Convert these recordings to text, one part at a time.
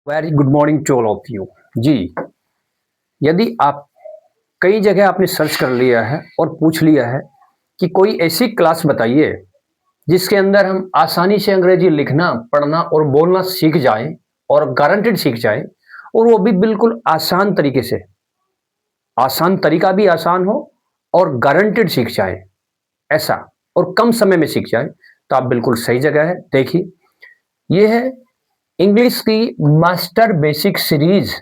Very good morning to all of you. जी, यदि आप कई जगह आपने सर्च कर लिया है और पूछ लिया है कि कोई ऐसी क्लास बताइए जिसके अंदर हम आसानी से अंग्रेजी लिखना, पढ़ना और बोलना सीख जाएं और गारंटेड सीख जाएं, और वो भी बिल्कुल आसान तरीके से, आसान तरीका भी आसान हो और गारंटेड सीख जाए ऐसा, और कम समय में सीख जाए, तो आप बिल्कुल सही जगह है। देखिए, ये है इंग्लिश की मास्टर बेसिक सीरीज,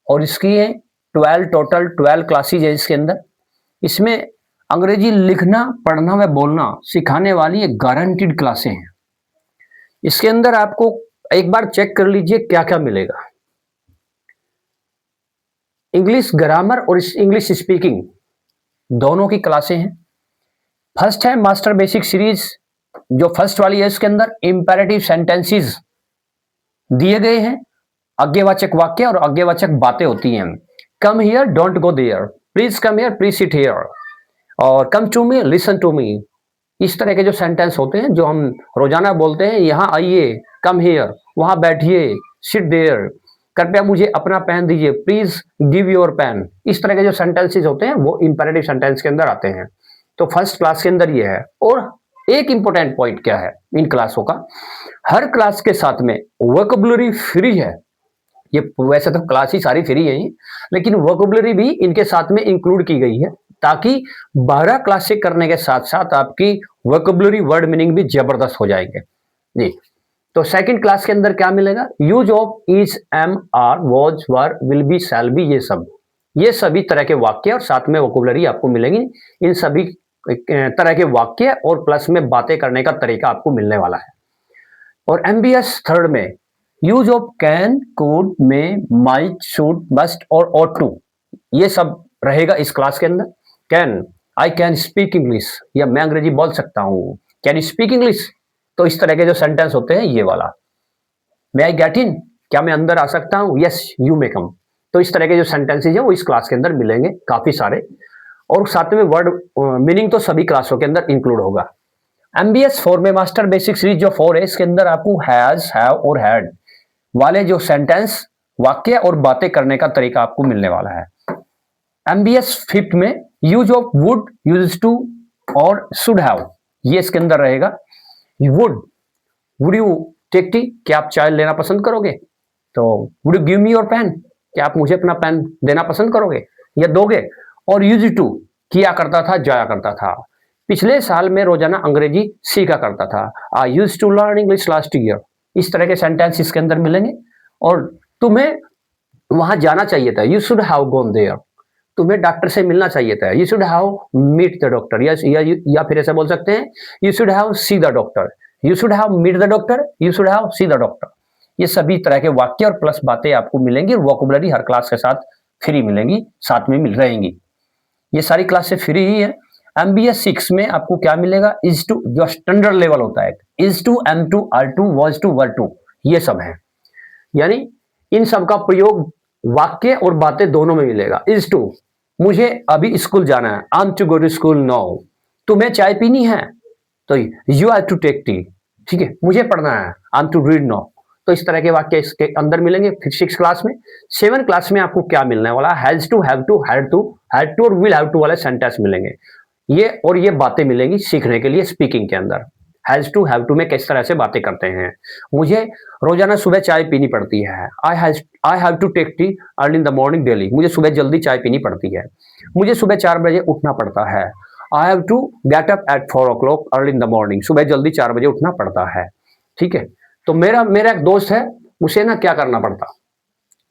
और इसकी है 12, टोटल 12 क्लासेज है इसके अंदर। इसमें अंग्रेजी लिखना, पढ़ना व बोलना सिखाने वाली ये गारंटीड क्लासें हैं। इसके अंदर आपको एक बार चेक कर लीजिए क्या क्या मिलेगा। इंग्लिश ग्रामर और इंग्लिश स्पीकिंग दोनों की क्लासें हैं। फर्स्ट है मास्टर बेसिक सीरीज, जो फर्स्ट वाली है, इसके अंदर इंपेरेटिव सेंटेंसेस दिए गए हैं, आज्ञावाचक वाक्य और आज्ञावाचक बातें होती हैं। Come here, don't go there, please come here, please sit here, और come to me, listen to me. इस तरह के जो सेंटेंस होते हैं जो हम रोजाना बोलते हैं, यहाँ आइए, कम हियर, वहां बैठिए, सिट देयर, कृपया मुझे अपना पेन दीजिए, प्लीज गिव योर पेन। इस तरह के जो सेंटेंसेस होते हैं वो इंपेरेटिव सेंटेंस के अंदर आते हैं। तो फर्स्ट क्लास के अंदर ये है। और एक इंपॉर्टेंट पॉइंट क्या है इन क्लासों का, हर क्लास के साथ में वोकैबुलरी फ्री है। ये वैसे तो क्लास ही सारी फ्री है, लेकिन वोकैबुलरी भी इनके साथ में इंक्लूड की गई है, ताकि 12 क्लासें करने के साथ साथ आपकी वोकैबुलरी, वर्ड मीनिंग भी जबरदस्त हो जाएंगे जी। तो सेकंड क्लास के अंदर क्या मिलेगा, use of is, am, are, was, were, will be, shall be, ये सभी तरह के वाक्य और साथ में वोकैबुलरी आपको मिलेगी। इन सभी तरह के वाक्य और प्लस में बातें करने का तरीका आपको मिलने वाला है। और एमबीएस थर्ड में use of can, could, may, might, should, must और ought टू, ये सब रहेगा इस क्लास के अंदर। Can, I can speak English, या मैं अंग्रेजी बोल सकता हूँ। कैन यू स्पीक इंग्लिश, तो इस तरह के जो सेंटेंस होते हैं ये वाला। मे आई गेट इन, क्या मैं अंदर आ सकता हूँ। यस यू मे कम। तो इस तरह के जो सेंटेंसेज हैं वो इस क्लास के अंदर मिलेंगे काफी सारे, और साथ में वर्ड मीनिंग तो सभी क्लासों के अंदर इंक्लूड होगा। एमबीएस 4 में मास्टर बेसिक सीरीज जो 4 है, इसके अंदर आपको हैज, हैव और हैड वाले जो सेंटेंस, वाक्य और बातें करने का तरीका आपको मिलने वाला है। एमबीएस 5 में use of would, use to और शुड हैव, ये इसके अंदर रहेगा। वुड यू टेक टी, क्या आप चाय लेना पसंद करोगे। तो would you give me your pen, क्या आप मुझे अपना पेन देना पसंद करोगे या दोगे। और यूज टू, किया करता था, जाया करता था, पिछले साल में रोजाना अंग्रेजी सीखा करता था। I use to learn English last year. इस तरह के सेंटेंस इसके अंदर मिलेंगे। और तुम्हें वहां जाना चाहिए था, you should have gone there, तुम्हें डॉक्टर से मिलना चाहिए था, you should have meet the doctor, या फिर ऐसा बोल सकते हैं, you should have see the doctor, you should have meet the doctor, you should have see the doctor. ये सभी तरह के वाक्य और प्लस बातें आपको मिलेंगी। वोकैबुलरी हर क्लास के साथ फ्री मिलेंगी, साथ में मिल रहेंगी। ये सारी क्लासें फ्री ही है। एमबीएस 6 में आपको क्या मिलेगा, इज टू, जो स्टैंडर्ड लेवल होता है, is to, am to, are to, was to, were to, ये सब है। यानी इन सब का प्रयोग वाक्य और बातें दोनों में मिलेगा। इज टू, मुझे अभी स्कूल जाना है, I am to go to school now. तुम्हें चाय पीनी है, तो you have to take tea, ठीक है। मुझे पढ़ना है, I am to read now. तो इस तरह के वाक्य इसके अंदर मिलेंगे। फिर 6 क्लास में। 7 क्लास में आपको क्या मिलने वाला, has to, have to, had to और विल हैव टू वाले सेंटेंस मिलेंगे। ये बातें मिलेंगी सीखने के लिए स्पीकिंग के अंदर। हैज टू, हैव टू में किस तरह से बातें करते हैं। मुझे रोजाना सुबह चाय पीनी पड़ती है, I have to take tea early in the morning daily, मुझे सुबह जल्दी चाय पीनी पड़ती है। मुझे सुबह 4 बजे उठना पड़ता है, I have to get up at 4 o'clock early in the morning, सुबह जल्दी 4 बजे उठना पड़ता है, ठीक है। तो मेरा एक दोस्त है, उसे ना क्या करना पड़ता,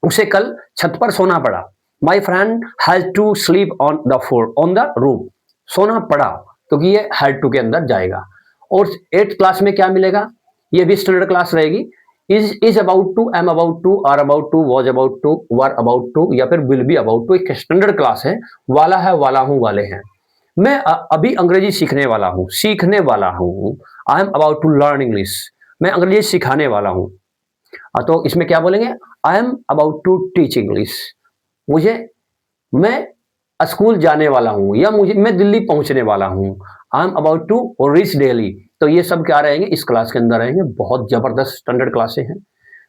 उसे कल छत पर सोना पड़ा। My friend has to sleep on the roof, सोना पड़ा, क्योंकि ये हैड टू के अंदर जाएगा। और 8th क्लास में क्या मिलेगा, ये भी स्टैंडर्ड क्लास रहेगी। Is about to, am about to, are about to, was about to, were about to, या फिर विल बी अबाउट टू। एक स्टैंडर्ड क्लास है। वाला है, वाला हूं, वाले हैं। मैं अभी अंग्रेजी सीखने वाला हूं, I am about to learn English, मैं अंग्रेजी सिखाने वाला हूं। तो इसमें क्या बोलेंगे, I am about to teach English, मैं स्कूल जाने वाला हूं, या मैं दिल्ली पहुंचने वाला हूं, I am about to reach Delhi. तो ये सब क्या रहेंगे, इस क्लास के अंदर रहेंगे। बहुत जबरदस्त स्टैंडर्ड क्लासें हैं।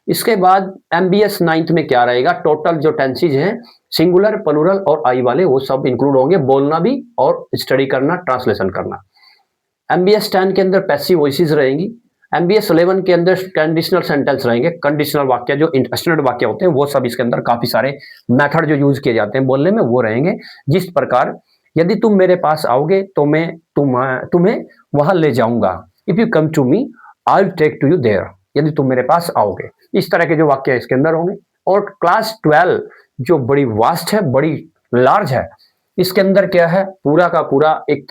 इसके बाद MBS 9th में क्या रहेगा, टोटल जो टेंसेज हैं सिंगुलर, प्लूरल और आई वाले वो सब इंक्लूड होंगे, बोलना भी और स्टडी करना, ट्रांसलेशन करना। MBS 10 के अंदर पैसिव वॉइसेस रहेंगी। MBS 11 के अंदर कंडीशनल सेंटेंस रहेंगे, कंडीशनल वाक्य जो स्टैंडर्ड वाक्य होते हैं वो सब इसके अंदर काफी सारे मेथड जो यूज किए जाते हैं बोलने में वो रहेंगे। जिस प्रकार यदि तुम मेरे पास आओगे तो मैं तुम्हें वहां ले जाऊंगा, if you come to me I will take to you there, यदि तुम मेरे पास आओगे, इस तरह के जो वाक्य इसके अंदर होंगे। और क्लास 12 जो बड़ी वास्ट है, बड़ी लार्ज है, इसके अंदर क्या है, पूरा का पूरा एक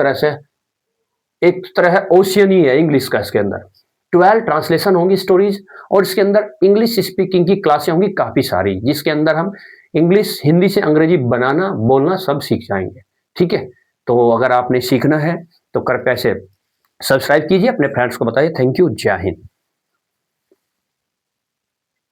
तरह ओशियन ही है इंग्लिश का। इसके अंदर 12 ट्रांसलेशन होंगी स्टोरीज, और इसके अंदर इंग्लिश स्पीकिंग की क्लासें होंगी काफी सारी, जिसके अंदर हम इंग्लिश, हिंदी से अंग्रेजी बनाना बोलना सब सीख जाएंगे। ठीक है, तो अगर आपने सीखना है तो कृपया से सब्सक्राइब कीजिए, अपने फ्रेंड्स को बताइए। थैंक यू, जय हिंद।